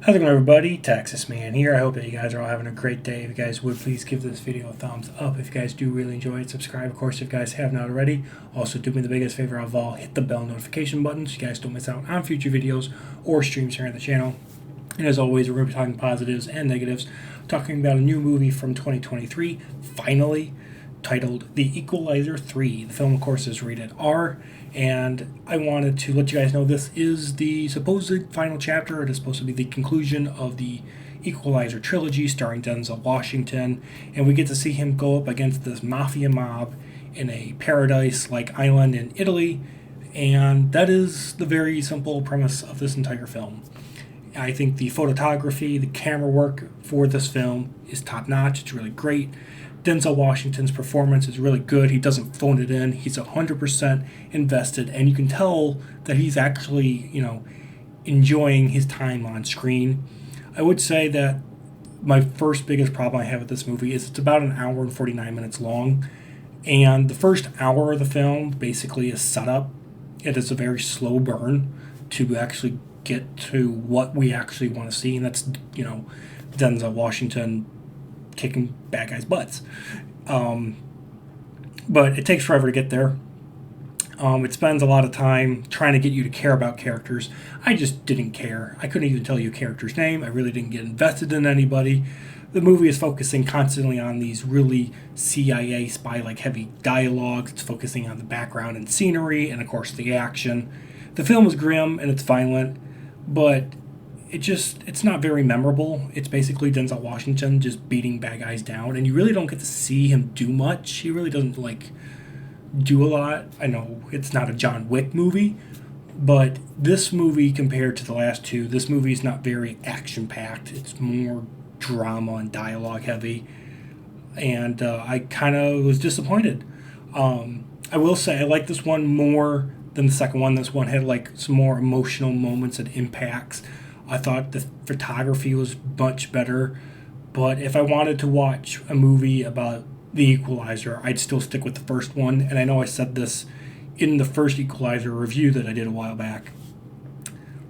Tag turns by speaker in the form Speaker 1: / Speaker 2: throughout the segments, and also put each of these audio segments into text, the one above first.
Speaker 1: How's it going, everybody? Texas Man here. I hope that you guys are all having a great day. If you guys would, please give this video a thumbs up. If you guys do really enjoy it, subscribe. Of course, if you guys have not already. Also, do me the biggest favor of all, hit the bell notification button so you guys don't miss out on future videos or streams here on the channel. And as always, we're going to be talking positives and negatives, talking about a new movie from 2023, finally, titled The Equalizer 3. The film, of course, is rated R, and I wanted to let you guys know this is the supposed final chapter. It is supposed to be the conclusion of the Equalizer trilogy starring Denzel Washington, and we get to see him go up against this mafia mob in a paradise-like island in Italy, and that is the very simple premise of this entire film. I think the photography, the camera work for this film is top-notch. It's really great. Denzel Washington's performance is really good. He doesn't phone it in. He's 100% invested, and you can tell that he's actually, enjoying his time on screen. I would say that my first biggest problem I have with this movie is it's about an hour and 49 minutes long, and the first hour of the film basically is setup. It is a very slow burn to actually get to what we actually want to see, and that's, Denzel Washington kicking bad guys' butts. But it takes forever to get there. It spends a lot of time trying to get you to care about characters. I just didn't care. I couldn't even tell you a character's name. I really didn't get invested in anybody. The movie is focusing constantly on these really CIA spy-like heavy dialogues. It's focusing on the background and scenery, and of course the action. The film is grim and it's violent, but it's not very memorable. It's basically Denzel Washington just beating bad guys down, and you really don't get to see him do much. He really doesn't do a lot. I know it's not a John Wick movie, but this movie compared to the last two, this movie is not very action packed. It's more drama and dialogue heavy, and I kind of was disappointed. I will say I like this one more than the second one. This one had some more emotional moments and impacts. I thought the photography was much better, but if I wanted to watch a movie about the Equalizer, I'd still stick with the first one. And I know I said this in the first Equalizer review that I did a while back,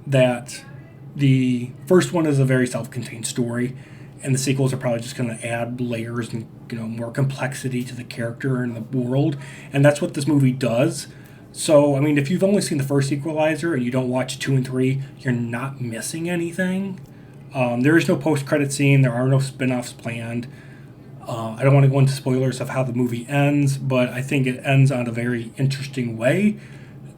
Speaker 1: that the first one is a very self-contained story, and the sequels are probably just going to add layers and more complexity to the character and the world, and that's what this movie does. So, if you've only seen the first Equalizer and you don't watch 2 and 3, you're not missing anything. There is no post-credit scene. There are no spin-offs planned. I don't want to go into spoilers of how the movie ends, but I think it ends on a very interesting way.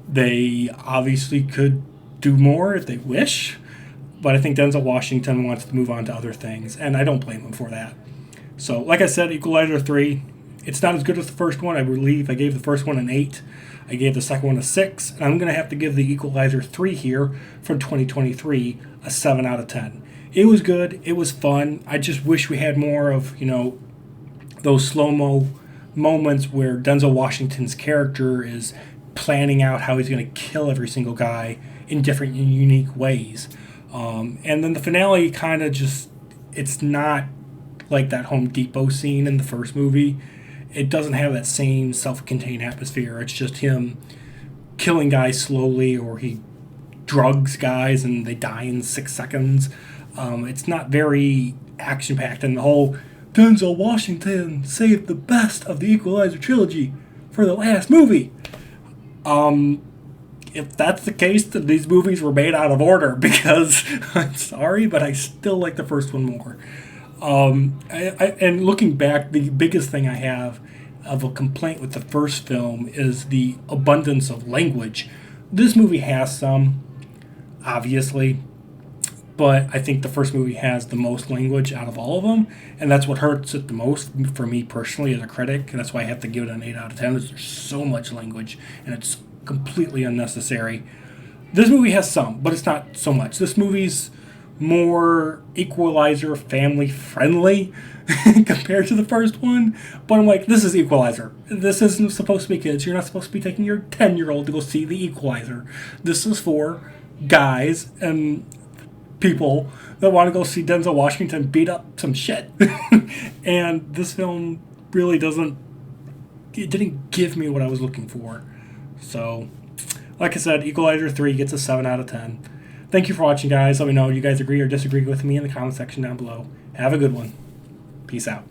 Speaker 1: They obviously could do more if they wish, but I think Denzel Washington wants to move on to other things, and I don't blame him for that. So, like I said, Equalizer 3, it's not as good as the first one. I believe I gave the first one an 8. I gave the second one a 6, and I'm going to have to give the Equalizer 3 here from 2023 a 7 out of 10. It was good. It was fun. I just wish we had more of, those slow-mo moments where Denzel Washington's character is planning out how he's going to kill every single guy in different and unique ways. And then the finale kind of it's not like that Home Depot scene in the first movie. It doesn't have that same self-contained atmosphere. It's just him killing guys slowly, or he drugs guys and they die in 6 seconds. It's not very action-packed, and the whole Denzel Washington saved the best of the Equalizer trilogy for the last movie. If that's the case, then these movies were made out of order, because I'm sorry, but I still like the first one more. And looking back, the biggest thing I have of a complaint with the first film is the abundance of language. This movie has some, obviously, but I think the first movie has the most language out of all of them, and that's what hurts it the most for me personally as a critic, and that's why I have to give it an 8 out of 10, is there's so much language, and it's completely unnecessary. This movie has some, but it's not so much. This movie's more Equalizer family friendly compared to the first one, but I'm like, this is Equalizer. This isn't supposed to be kids. You're not supposed to be taking your 10-year-old to go see the Equalizer. This is for guys and people that want to go see Denzel Washington beat up some shit. And this film really didn't give me what I was looking for. So, like I said, Equalizer 3 gets a 7 out of 10. Thank you for watching, guys. Let me know if you guys agree or disagree with me in the comment section down below. Have a good one. Peace out.